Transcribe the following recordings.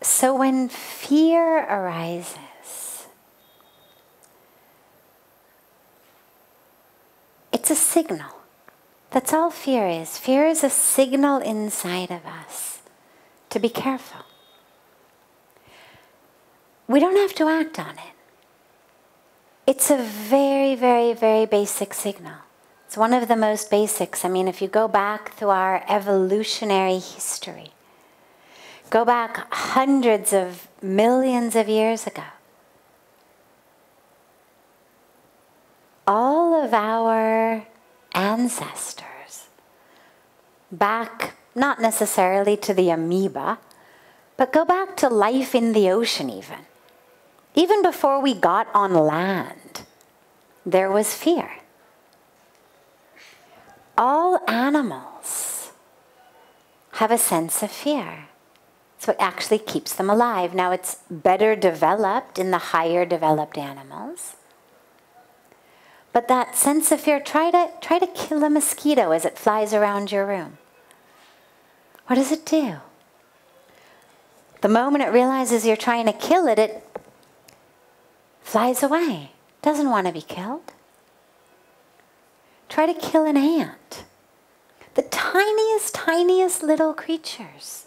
So when fear arises, it's a signal. That's all fear is. Fear is a signal inside of us to be careful. We don't have to act on it. It's a very, very, very basic signal. It's one of the most basics. I mean, if you go back through our evolutionary history, go back hundreds of millions of years ago, all of our ancestors, back not necessarily to the amoeba, but go back to life in the ocean even. Even before we got on land, there was fear. All animals have a sense of fear. It's what actually keeps them alive. Now, it's better developed in the higher developed animals. But that sense of fear, try to kill a mosquito as it flies around your room. What does it do? The moment it realizes you're trying to kill it, it flies away. Doesn't want to be killed. Try to kill an ant. The tiniest, tiniest little creatures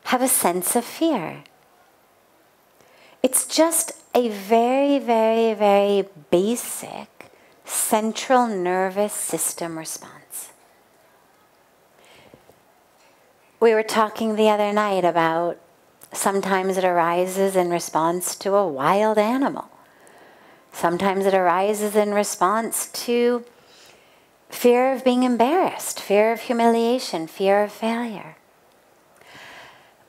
have a sense of fear. It's just a very, very, very basic central nervous system response. We were talking the other night about sometimes it arises in response to a wild animal. Sometimes it arises in response to fear of being embarrassed, fear of humiliation, fear of failure.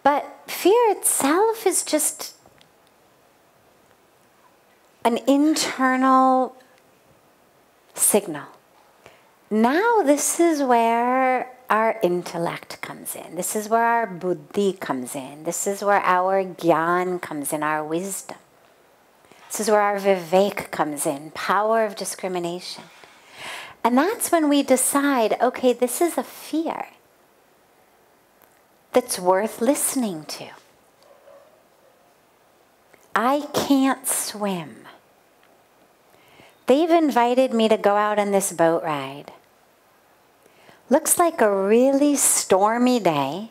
But fear itself is just an internal signal. Now this is where our intellect comes in. This is where our buddhi comes in. This is where our gyan comes in, our wisdom. This is where our vivek comes in, power of discrimination. And that's when we decide, okay, this is a fear that's worth listening to. I can't swim. They've invited me to go out on this boat ride. Looks like a really stormy day.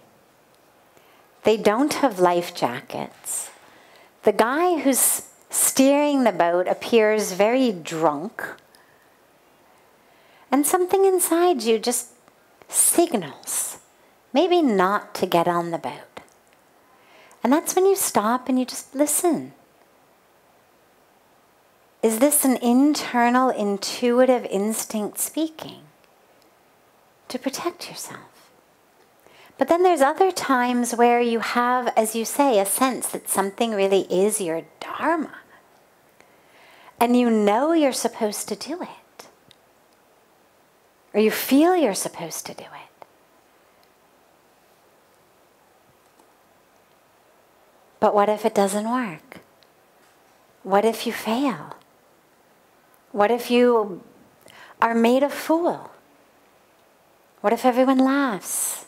They don't have life jackets. The guy who's steering the boat appears very drunk. And something inside you just signals, maybe not to get on the boat. And that's when you stop and you just listen. Is this an internal, intuitive instinct speaking to protect yourself? But then there's other times where you have, as you say, a sense that something really is your Dharma. And you know you're supposed to do it. Or you feel you're supposed to do it. But what if it doesn't work? What if you fail? What if you are made a fool? What if everyone laughs?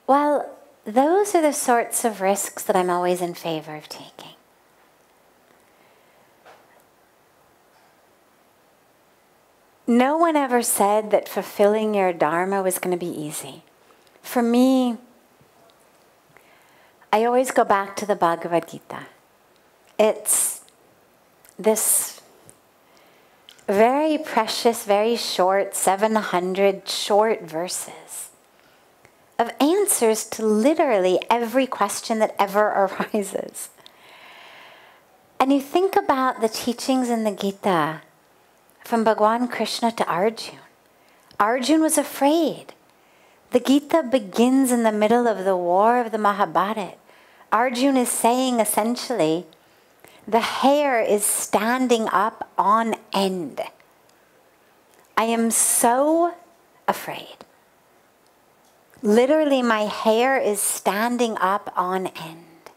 Well, those are the sorts of risks that I'm always in favor of taking. No one ever said that fulfilling your Dharma was going to be easy. For me, I always go back to the Bhagavad Gita. It's this very precious, very short, 700 short verses of answers to literally every question that ever arises. And you think about the teachings in the Gita from Bhagwan Krishna to Arjuna. Arjuna was afraid. The Gita begins in the middle of the war of the Mahabharata. Arjuna is saying essentially, the hair is standing up on end. I am so afraid. Literally, my hair is standing up on end.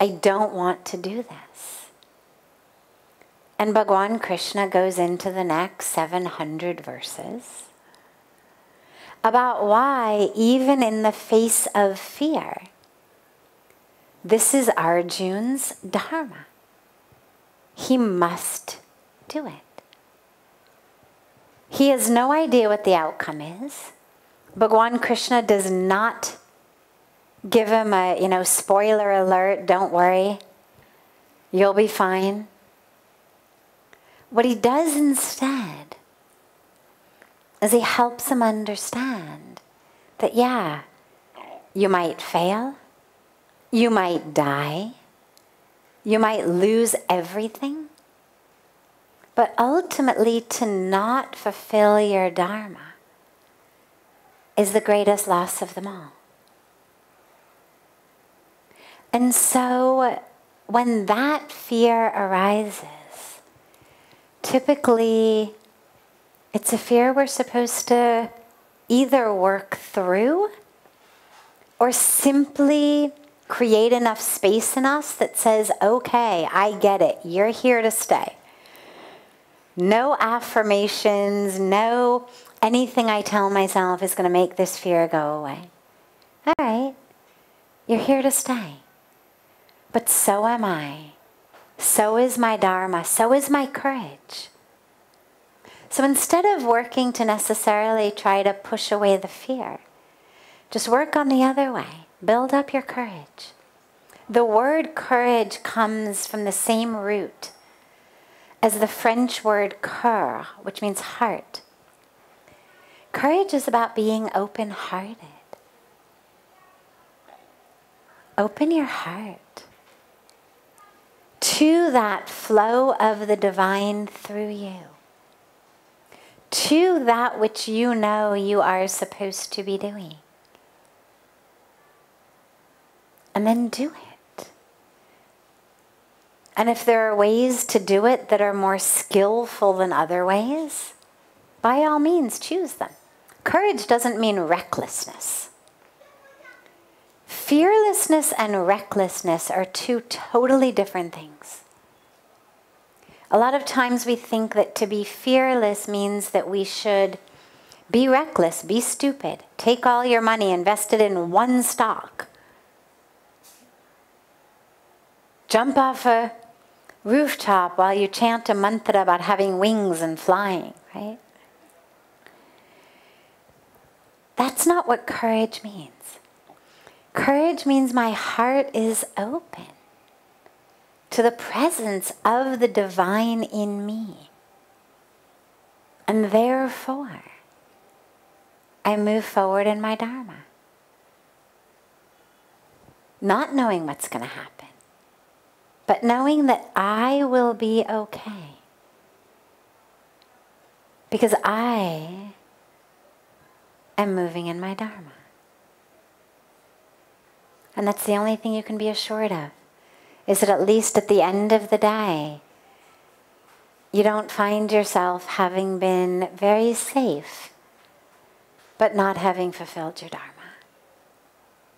I don't want to do this. And Bhagwan Krishna goes into the next 700 verses about why, even in the face of fear, this is Arjun's Dharma. He must do it. He has no idea what the outcome is. Bhagwan Krishna does not give him a, spoiler alert, don't worry, you'll be fine. What he does instead is he helps him understand that, yeah, you might fail, you might die, you might lose everything, but ultimately to not fulfill your Dharma is the greatest loss of them all. And so when that fear arises, typically it's a fear we're supposed to either work through or simply create enough space in us that says, okay, I get it, you're here to stay. No affirmations, no anything I tell myself is going to make this fear go away. All right, you're here to stay. But so am I. So is my Dharma. So is my courage. So instead of working to necessarily try to push away the fear, just work on the other way. Build up your courage. The word courage comes from the same root as the French word cœur, which means heart. Courage is about being open-hearted. Open your heart to that flow of the divine through you, to that which you know you are supposed to be doing. And then do it. And if there are ways to do it that are more skillful than other ways, by all means choose them. Courage doesn't mean recklessness. Fearlessness and recklessness are two totally different things. A lot of times we think that to be fearless means that we should be reckless, be stupid, take all your money, invest it in one stock, jump off a rooftop while you chant a mantra about having wings and flying, right? That's not what courage means. Courage means my heart is open to the presence of the divine in me. And therefore, I move forward in my Dharma. Not knowing what's going to happen, but knowing that I will be okay. Because I am moving in my Dharma. And that's the only thing you can be assured of, is that at least at the end of the day, you don't find yourself having been very safe, but not having fulfilled your Dharma.